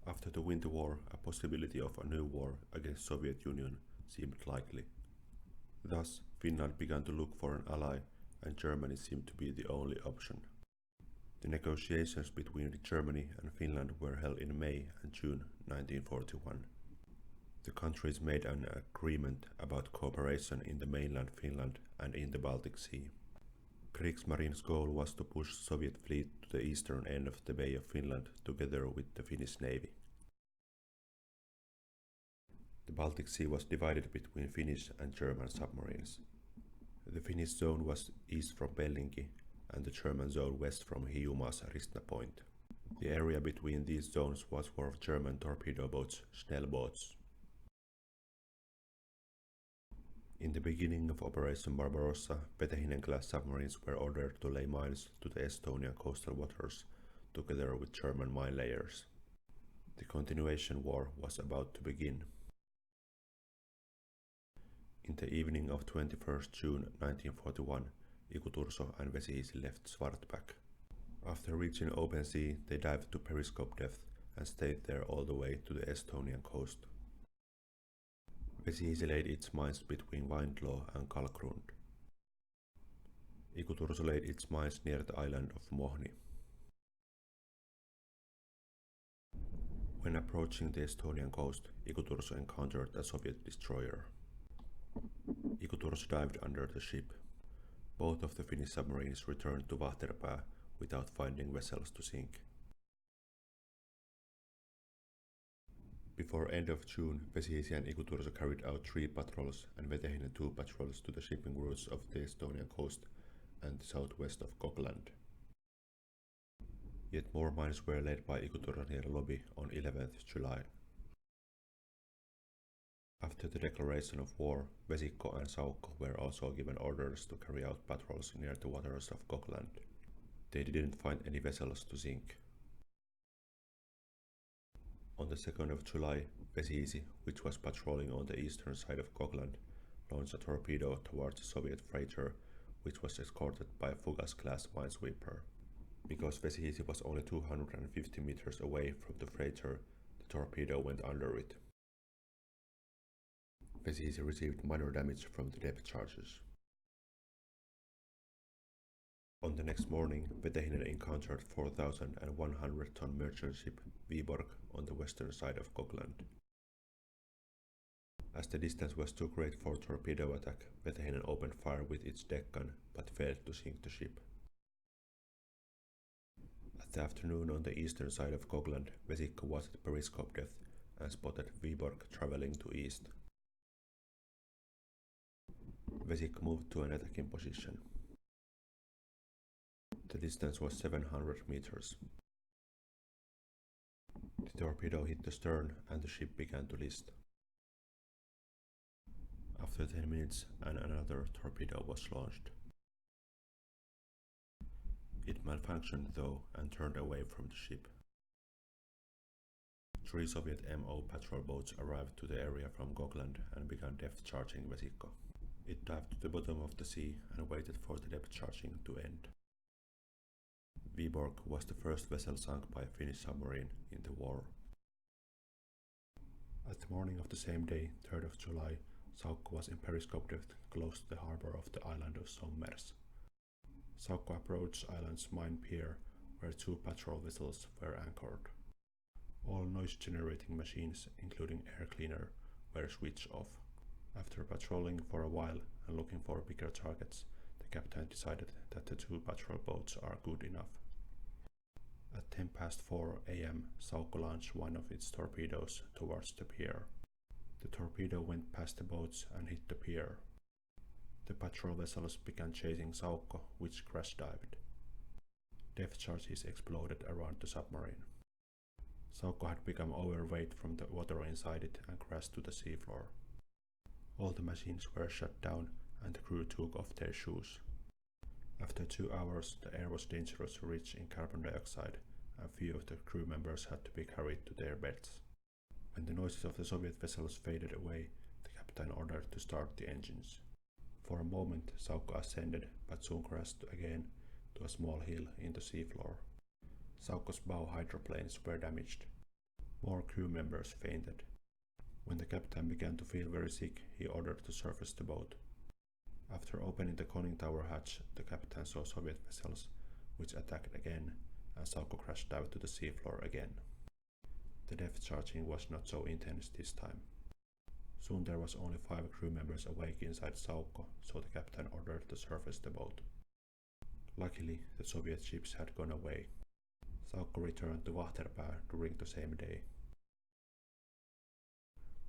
After the Winter War, a possibility of a new war against Soviet Union seemed likely. Thus, Finland began to look for an ally, and Germany seemed to be the only option. The negotiations between Germany and Finland were held in May and June 1941. The countries made an agreement about cooperation in the mainland Finland and in the Baltic Sea. Kriegsmarine's goal was to push Soviet fleet to the eastern end of the Bay of Finland together with the Finnish Navy. The Baltic Sea was divided between Finnish and German submarines. The Finnish zone was east from Pellinki and the German zone west from Hiiuma's Ristna Point. The area between these zones was for German torpedo boats, Schnellboats. In the beginning of Operation Barbarossa, Petehinen-class submarines were ordered to lay mines to the Estonian coastal waters together with German mine layers. The continuation war was about to begin. In the evening of 21st June 1941, Ikuturso and Vesihiisi left Svartbäck. After reaching open sea, they dived to periscope depth and stayed there all the way to the Estonian coast. Vesihiisi laid its mines between Windlaw and Kalkrund. Ikuturso laid its mines near the island of Mohni. When approaching the Estonian coast, Ikuturso encountered a Soviet destroyer. Ikuturso dived under the ship. Both of the Finnish submarines returned to Vahterpää without finding vessels to sink. Before end of June, Vesihiisi and Ikuturso carried out 3 patrols and Vetehinen 2 patrols to the shipping routes of the Estonian coast and the southwest of Gotland. Yet more mines were laid by Ikuturso near Lobi on 11th July. After the declaration of war, Vesikko and Saukko were also given orders to carry out patrols near the waters of Gotland. They didn't find any vessels to sink. On the 2nd of July, Vesihiisi, which was patrolling on the eastern side of Gotland, launched a torpedo towards a Soviet freighter, which was escorted by a Fugas-class minesweeper. Because Vesihiisi was only 250 meters away from the freighter, the torpedo went under it. Vesihiisi received minor damage from the depth charges. On the next morning, Vetehinen encountered 4,100-ton merchant ship Viborg on the western side of Gotland. As the distance was too great for torpedo attack, Vetehinen opened fire with its deck gun but failed to sink the ship. At the afternoon on the eastern side of Gotland, Vesikko was at periscope depth and spotted Viborg traveling to east. Vesikko moved to an attacking position. The distance was 700 meters. The torpedo hit the stern and the ship began to list. After 10 minutes, another torpedo was launched. It malfunctioned though and turned away from the ship. 3 Soviet MO patrol boats arrived to the area from Gotland and began depth charging Vesikko. It dived to the bottom of the sea and waited for the depth charging to end. Viborg was the first vessel sunk by a Finnish submarine in the war. At the morning of the same day, 3rd of July, Saukko was in periscope depth close to the harbour of the island of Sommers. Saukko approached island's mine pier, where 2 patrol vessels were anchored. All noise-generating machines, including air cleaner, were switched off. After patrolling for a while and looking for bigger targets, the captain decided that the 2 patrol boats are good enough. At 4 a.m., Saukko launched one of its torpedoes towards the pier. The torpedo went past the boats and hit the pier. The patrol vessels began chasing Saukko, which crash-dived. Depth charges exploded around the submarine. Saukko had become overweight from the water inside it and crashed to the seafloor. All the machines were shut down and the crew took off their shoes. After 2 hours, the air was dangerously rich in carbon dioxide, and few of the crew members had to be carried to their beds. When the noises of the Soviet vessels faded away, the captain ordered to start the engines. For a moment, Saukko ascended, but soon crashed again to a small hill in the seafloor. Saukko's bow hydroplanes were damaged. More crew members fainted. When the captain began to feel very sick, he ordered to surface the boat. After opening the conning tower hatch, the captain saw Soviet vessels, which attacked again, and Saukko crashed down to the seafloor again. The depth charging was not so intense this time. Soon there was only 5 crew members awake inside Saukko, so the captain ordered to surface the boat. Luckily, the Soviet ships had gone away. Saukko returned to Vahterpää during the same day.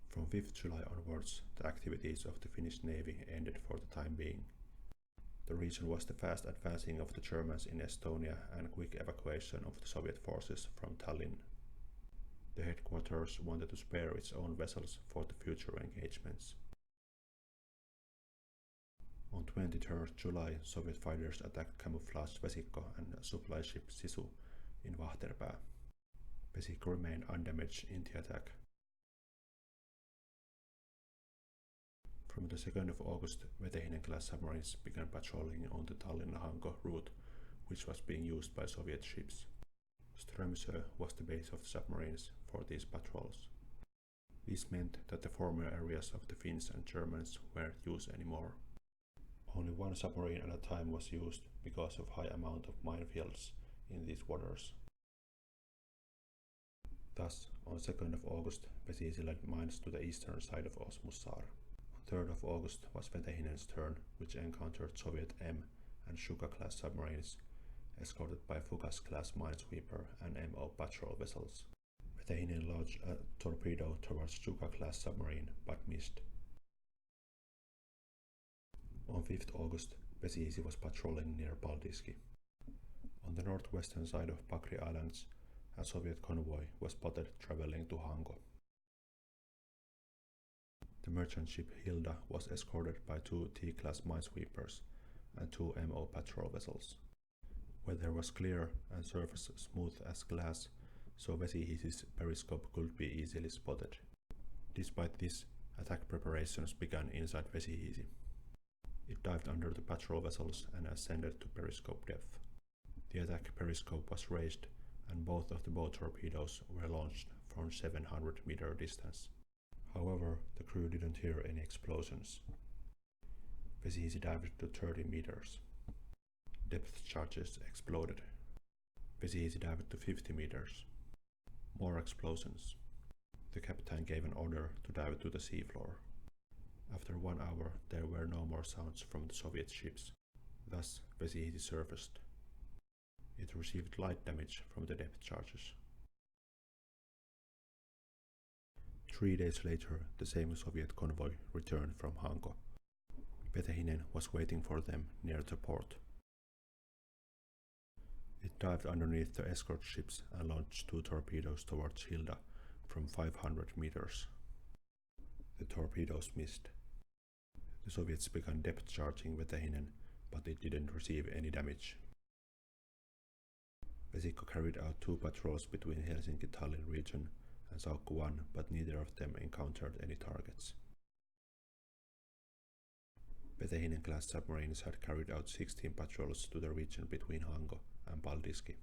From 5th July onwards, the activities of the Finnish Navy ended for the time being. The reason was the fast advancing of the Germans in Estonia and quick evacuation of the Soviet forces from Tallinn. The headquarters wanted to spare its own vessels for the future engagements. On 23rd July, Soviet fighters attacked camouflaged Vesikko and supply ship Sisu in Vahterpää. Vesikko remained undamaged in the attack. From the 2nd of August, Vetehinen-class submarines began patrolling on the Tallinn-Hanko route, which was being used by Soviet ships. Strömsö was the base of the submarines for these patrols. This meant that the former areas of the Finns and Germans weren't used anymore. Only one submarine at a time was used because of high amount of minefields in these waters. Thus, on 2nd of August, Vesiisi led mines to the eastern side of Osmussaar. On 3rd of August was Vetehinen's turn, which encountered Soviet M and Shuka-class submarines, escorted by Fukas-class minesweeper and MO patrol vessels. Vetehinen launched a torpedo towards Shuka-class submarine, but missed. On 5th August, Vesiisi was patrolling near Paldiski. On the northwestern side of Pakri Islands, a Soviet convoy was spotted traveling to Hanko. The merchant ship Hilda was escorted by 2 T-class minesweepers and 2 MO patrol vessels. Weather was clear and surface smooth as glass, so Vesiisi's periscope could be easily spotted. Despite this, attack preparations began inside Vesiisi. It dived under the patrol vessels and ascended to periscope depth. The attack periscope was raised, and both of the boat torpedoes were launched from 700-meter distance. However, the crew didn't hear any explosions. Vesiisi dived to 30 meters. Depth charges exploded. Vesiisi dived to 50 meters. More explosions. The captain gave an order to dive to the seafloor. After 1 hour, there were no more sounds from the Soviet ships. Thus, Vesiisi surfaced. It received light damage from the depth charges. 3 days later, the same Soviet convoy returned from Hanko. Vetehinen was waiting for them near the port. It dived underneath the escort ships and launched 2 torpedoes towards Hilda from 500 meters. The torpedoes missed. The Soviets began depth charging Vetehinen, but it didn't receive any damage. Vesikko carried out 2 patrols between Helsinki-Tallinn region and Saukko 1, but neither of them encountered any targets. Vetehinen-class submarines had carried out 16 patrols to the region between Hanko and Paldiski.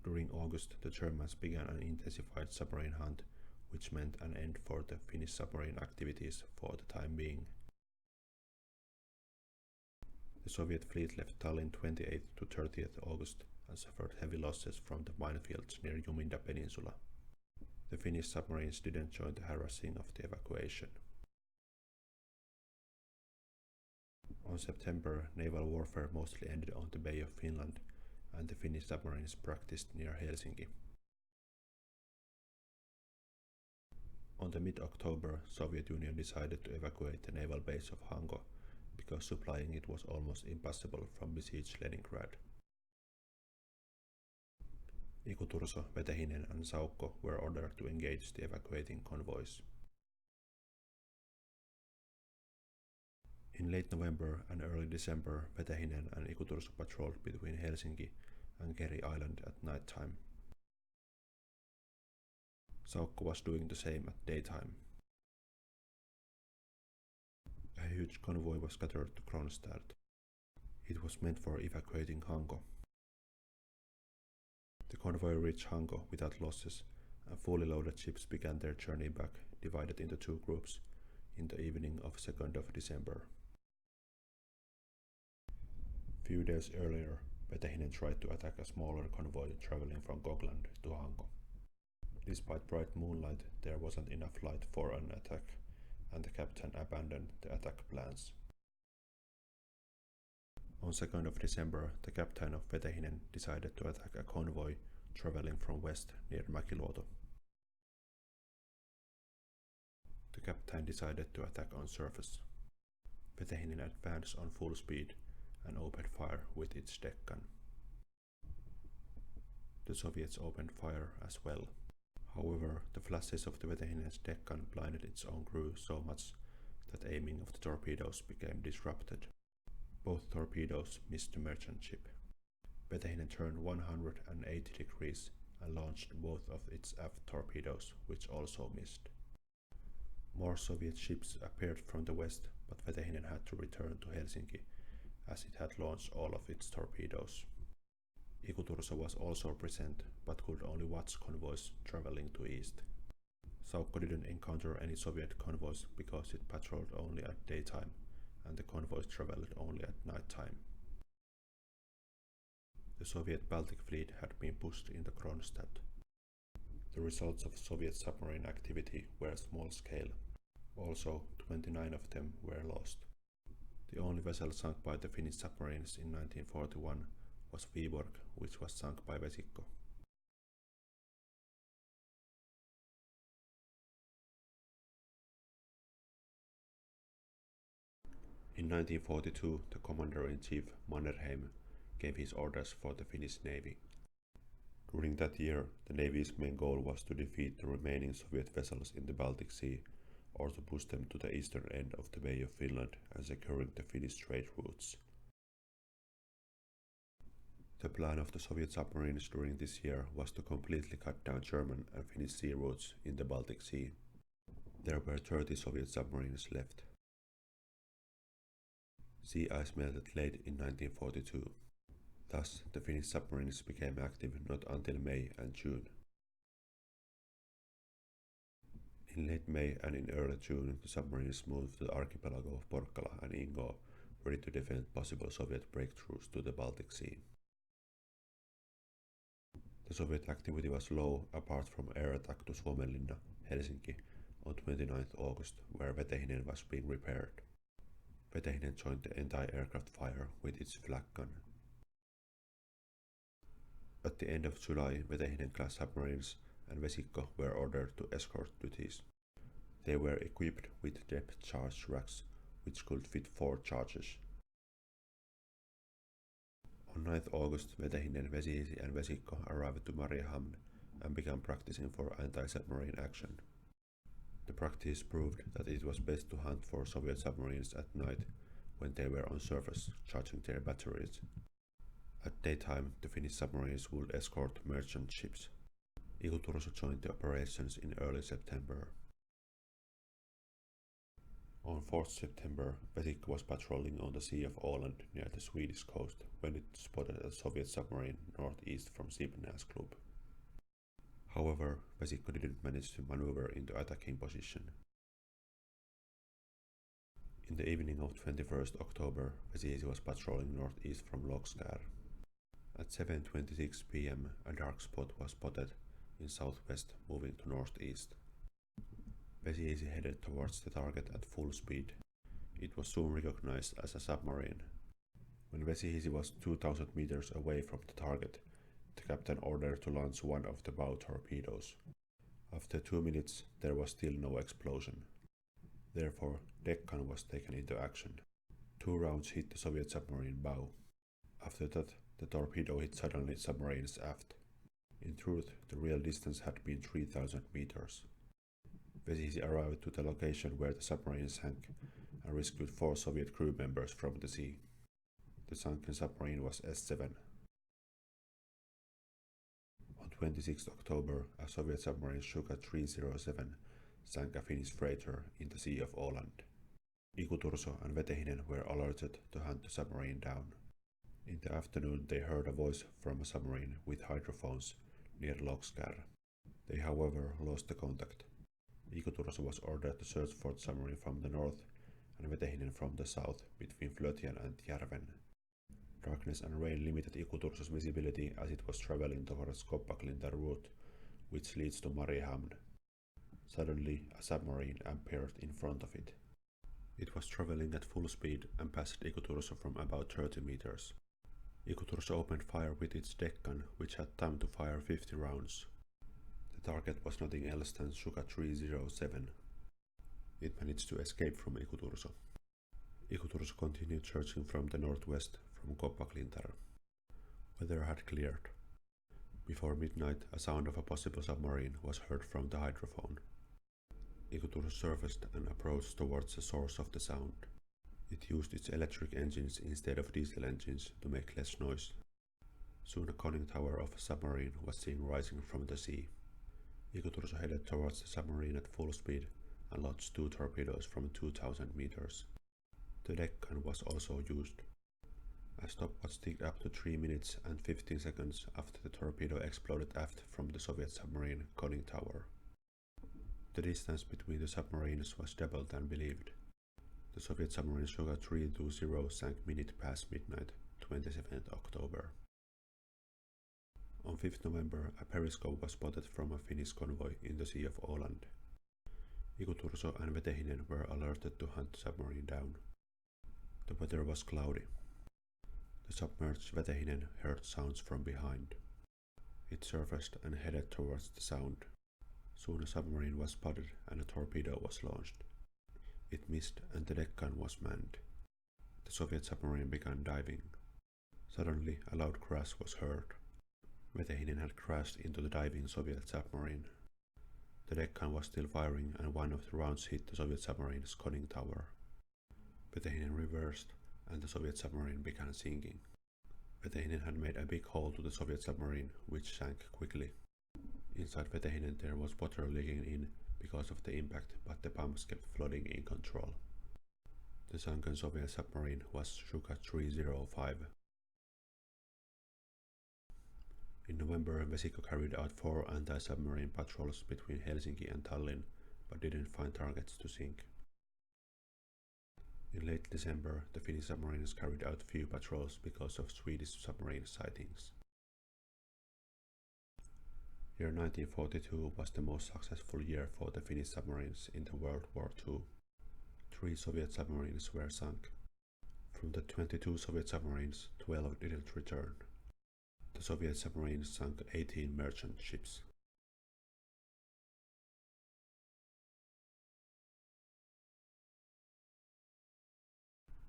During August, the Germans began an intensified submarine hunt, which meant an end for the Finnish submarine activities for the time being. The Soviet fleet left Tallinn 28th to 30th August and suffered heavy losses from the minefields near Juminda Peninsula. The Finnish submarines didn't join the harassing of the evacuation. On September, naval warfare mostly ended on the Bay of Finland, and the Finnish submarines practiced near Helsinki. On the mid-October, Soviet Union decided to evacuate the naval base of Hanko because supplying it was almost impossible from besieged Leningrad. Ikuturso, Vetehinen and Saukko were ordered to engage the evacuating convoys. In late November and early December, Vetehinen and Ikuturso patrolled between Helsinki and Keri Island at night time. Saukko was doing the same at daytime. A huge convoy was scattered to Kronstadt. It was meant for evacuating Hanko. The convoy reached Hanko without losses, and fully loaded ships began their journey back, divided into two groups, in the evening of 2nd of December. Few days earlier, Vetehinen tried to attack a smaller convoy traveling from Gotland to Hanko. Despite bright moonlight, there wasn't enough light for an attack, and the captain abandoned the attack plans. On 2nd of December, the captain of Vetehinen decided to attack a convoy traveling from west near Mäkiluoto. The captain decided to attack on surface. Vetehinen advanced on full speed and opened fire with its deck gun. The Soviets opened fire as well. However, the flashes of the Vetehinen's deck gun blinded its own crew so much that aiming of the torpedoes became disrupted. Both torpedoes missed the merchant ship. Vetehinen turned 180 degrees and launched both of its aft torpedoes, which also missed. More Soviet ships appeared from the west, but Vetehinen had to return to Helsinki, as it had launched all of its torpedoes. Ikuturso was also present, but could only watch convoys traveling to east. Saukko didn't encounter any Soviet convoys because it patrolled only at daytime, and the convoys traveled only at night time. The Soviet Baltic fleet had been pushed into Kronstadt. The results of Soviet submarine activity were small scale. Also, 29 of them were lost. The only vessel sunk by the Finnish submarines in 1941 was Viborg, which was sunk by Vesikko. In 1942, the Commander-in-Chief Mannerheim gave his orders for the Finnish Navy. During that year, the Navy's main goal was to defeat the remaining Soviet vessels in the Baltic Sea, or to push them to the eastern end of the Bay of Finland and securing the Finnish trade routes. The plan of the Soviet submarines during this year was to completely cut down German and Finnish sea routes in the Baltic Sea. There were 30 Soviet submarines left. Sea ice melted late in 1942. Thus, the Finnish submarines became active not until May and June. In late May and in early June, the submarines moved to the archipelago of Porkkala and Ingo, ready to defend possible Soviet breakthroughs to the Baltic Sea. The Soviet activity was low apart from air attack to Suomenlinna, Helsinki, on 29 August, where Vetehinen was being repaired. Vetehinen joined the anti-aircraft fire with its flak gun. At the end of July, Vetehinen-class submarines and Vesikko were ordered to escort duties. They were equipped with depth charge racks, which could fit 4 charges. On 9 August, Vetehinen, Vesiisi and Vesikko arrived to Mariehamn and began practicing for anti-submarine action. The practice proved that it was best to hunt for Soviet submarines at night when they were on surface, charging their batteries. At daytime, the Finnish submarines would escort merchant ships. Ikuturso joined the operations in early September. On 4th September, Vesikko was patrolling on the Sea of Åland near the Swedish coast when it spotted a Soviet submarine northeast from Sibnäsklub. However, Vesikko didn't manage to maneuver into attacking position. In the evening of 21st October, Vesiisi was patrolling northeast from Lokskär. At 7:26 p.m., a dark spot was spotted in southwest, moving to northeast. Vesiisi headed towards the target at full speed. It was soon recognized as a submarine. When Vesiisi was 2,000 meters away from the target, the captain ordered to launch one of the bow torpedoes. After 2 minutes, there was still no explosion. Therefore, deck gun was taken into action. 2 rounds hit the Soviet submarine bow. After that, the torpedo hit suddenly submarine's aft. In truth, the real distance had been 3,000 meters. Vesiisi arrived to the location where the submarine sank and rescued 4 Soviet crew members from the sea. The sunken submarine was S-7. On 26 October, a Soviet submarine Shuka 307 sank a Finnish freighter in the Sea of Åland. Ikuturso and Vetehinen were alerted to hunt the submarine down. In the afternoon they heard a voice from a submarine with hydrophones near Lokskär. They however lost the contact. Ikuturso was ordered to search for the submarine from the north and Vetehinen from the south between Flötien and Järven. Darkness and rain limited Ikuturso's visibility as it was traveling towards Koppaklinta route, which leads to Mariehamn. Suddenly, a submarine appeared in front of it. It was traveling at full speed and passed Ikuturso from about 30 meters. Ikuturso opened fire with its deck gun, which had time to fire 50 rounds. The target was nothing else than Shuka 307. It managed to escape from Ikuturso. Ikuturso continued searching from the northwest from Koppaklinta. Weather had cleared. Before midnight, a sound of a possible submarine was heard from the hydrophone. Ikuturso surfaced and approached towards the source of the sound. It used its electric engines instead of diesel engines to make less noise. Soon a conning tower of a submarine was seen rising from the sea. Ikuturso headed towards the submarine at full speed and launched 2 torpedoes from 2,000 meters. The deck gun was also used. A stopwatch ticked up to 3 minutes and 15 seconds after the torpedo exploded aft from the Soviet submarine conning tower. The distance between the submarines was double than believed. The Soviet submarine Shuka 320 sank minute past midnight, 27th October. On 5th November, a periscope was spotted from a Finnish convoy in the Sea of Åland. Ikuturso and Vetehinen were alerted to hunt the submarine down. The weather was cloudy. The submerged Vetehinen heard sounds from behind. It surfaced and headed towards the sound. Soon a submarine was spotted and a torpedo was launched. It missed and the deck gun was manned. The Soviet submarine began diving. Suddenly a loud crash was heard. Vetehinen had crashed into the diving Soviet submarine. The deck gun was still firing and one of the rounds hit the Soviet submarine's conning tower. Vetehinen reversed and the Soviet submarine began sinking. Vetehinen had made a big hole to the Soviet submarine, which sank quickly. Inside Vetehinen there was water leaking in because of the impact, but the pumps kept flooding in control. The sunken Soviet submarine was Shuka 305. In November, Vesikko carried out 4 anti-submarine patrols between Helsinki and Tallinn, but didn't find targets to sink. In late December, the Finnish submarines carried out few patrols because of Swedish submarine sightings. Year 1942 was the most successful year for the Finnish submarines in the World War II. 3 Soviet submarines were sunk. From the 22 Soviet submarines, 12 didn't return. The Soviet submarines sunk 18 merchant ships.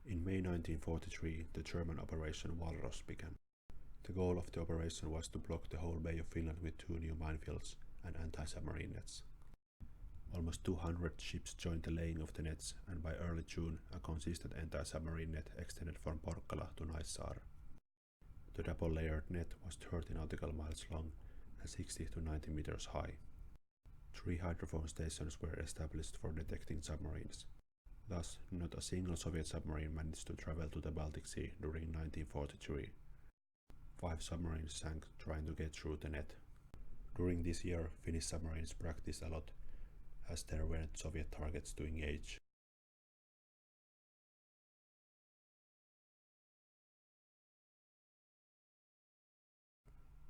In May 1943, the German Operation Walrus began. The goal of the operation was to block the whole Bay of Finland with 2 new minefields and anti-submarine nets. Almost 200 ships joined the laying of the nets, and by early June, a consistent anti-submarine net extended from Porkkala to Naissaar. The double-layered net was 30 nautical miles long and 60 to 90 meters high. 3 hydrophone stations were established for detecting submarines. Thus, not a single Soviet submarine managed to travel to the Baltic Sea during 1943. 5 submarines sank trying to get through the net. During this year, Finnish submarines practiced a lot, as there weren't Soviet targets to engage.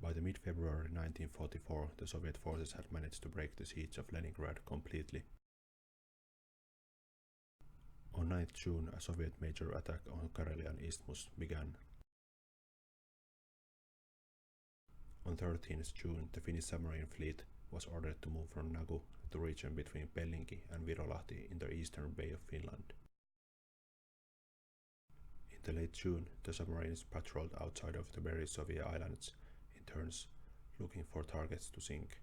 By the mid-February 1944, the Soviet forces had managed to break the siege of Leningrad completely. On 9th June, a Soviet major attack on Karelian Isthmus began. On 13th June, the Finnish submarine fleet was ordered to move from Nagu, the region between Pellinki and Virolahti in the eastern Bay of Finland. In the late June, the submarines patrolled outside of the various Soviet islands in turns, looking for targets to sink.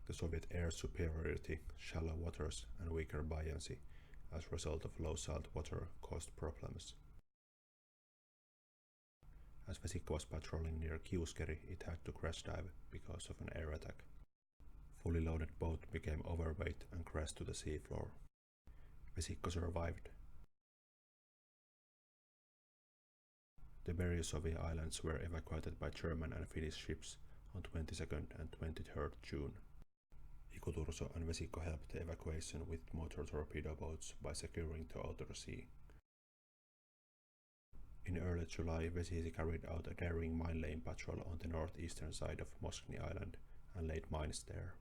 The Soviet air superiority, shallow waters, and weaker buoyancy as a result of low salt water caused problems. As Vesikko was patrolling near Kiuskeri, it had to crash dive because of an air attack. Fully loaded boat became overweight and crashed to the seafloor. Vesikko survived. The Berezovia Islands were evacuated by German and Finnish ships on 22nd and 23rd June. Ikuturso and Vesikko helped the evacuation with motor torpedo boats by securing the outer sea. In early July, Vesisi carried out a daring mine-laying patrol on the northeastern side of Moskni Island and laid mines there.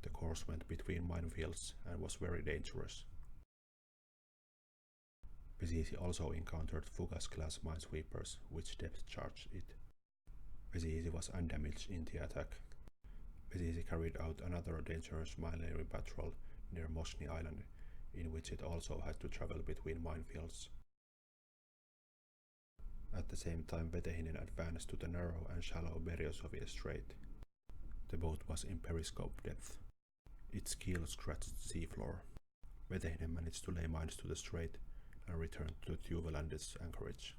The course went between minefields and was very dangerous. Vesisi also encountered Fugas-class minesweepers, which depth-charged it. Vesisi was undamaged in the attack. Vesisi carried out another dangerous mine-laying patrol near Moskni Island, in which it also had to travel between minefields. At the same time, Vetehinen advanced to the narrow and shallow Berezovia Strait. The boat was in periscope depth. Its keel scratched the seafloor. Vetehinen managed to lay mines to the strait and returned to Tuveland's anchorage.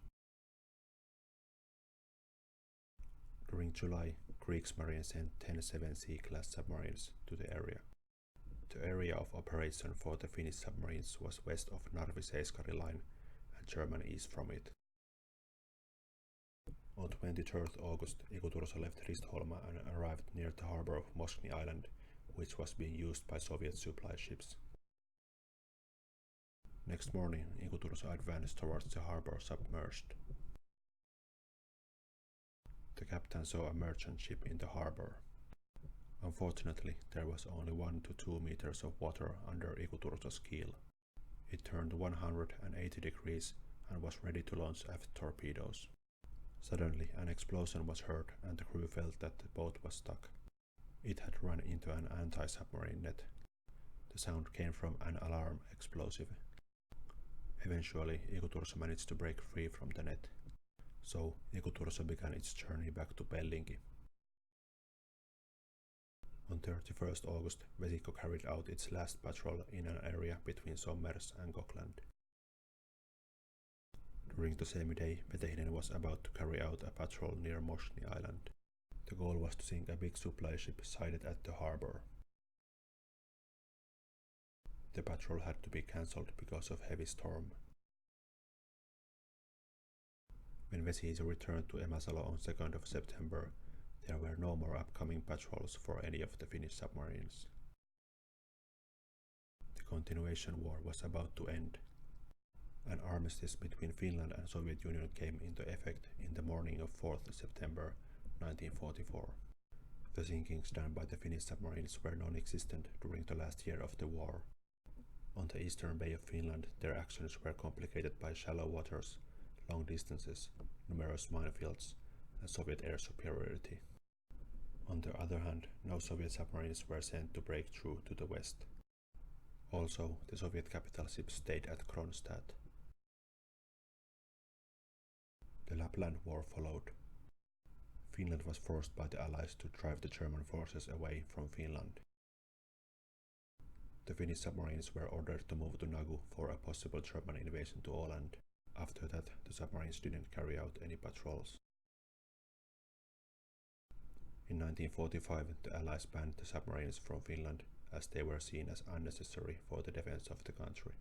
During July, Kriegsmarine sent 10 7C-class submarines to the area. The area of operation for the Finnish submarines was west of Narvi-Seiskari line and German east from it. On 23rd August, Ikuturso left Ristholma and arrived near the harbor of Moskni Island, which was being used by Soviet supply ships. Next morning, Ikuturso advanced towards the harbor submerged. The captain saw a merchant ship in the harbor. Unfortunately, there was only 1 to 2 meters of water under Ikuturso's keel. It turned 180 degrees and was ready to launch aft torpedoes. Suddenly, an explosion was heard and the crew felt that the boat was stuck. It had run into an anti-submarine net. The sound came from an alarm explosive. Eventually, Ikuturso managed to break free from the net. So, Ikuturso began its journey back to Pellinki. On 31st August, Vesikko carried out its last patrol in an area between Sommers and Gotland. During the same day, Vetehinen was about to carry out a patrol near Moskni Island. The goal was to sink a big supply ship sighted at the harbor. The patrol had to be cancelled because of heavy storm. When Vesisi returned to Emasalo on 2nd of September, there were no more upcoming patrols for any of the Finnish submarines. The continuation war was about to end. An armistice between Finland and Soviet Union came into effect in the morning of 4th September 1944. The sinkings done by the Finnish submarines were non-existent during the last year of the war. On the eastern bay of Finland, their actions were complicated by shallow waters, long distances, numerous minefields, and Soviet air superiority. On the other hand, no Soviet submarines were sent to break through to the west. Also, the Soviet capital ships stayed at Kronstadt. The Lapland War followed. Finland was forced by the Allies to drive the German forces away from Finland. The Finnish submarines were ordered to move to Nagu for a possible German invasion to Åland. After that, the submarines didn't carry out any patrols. In 1945, the Allies banned the submarines from Finland as they were seen as unnecessary for the defense of the country.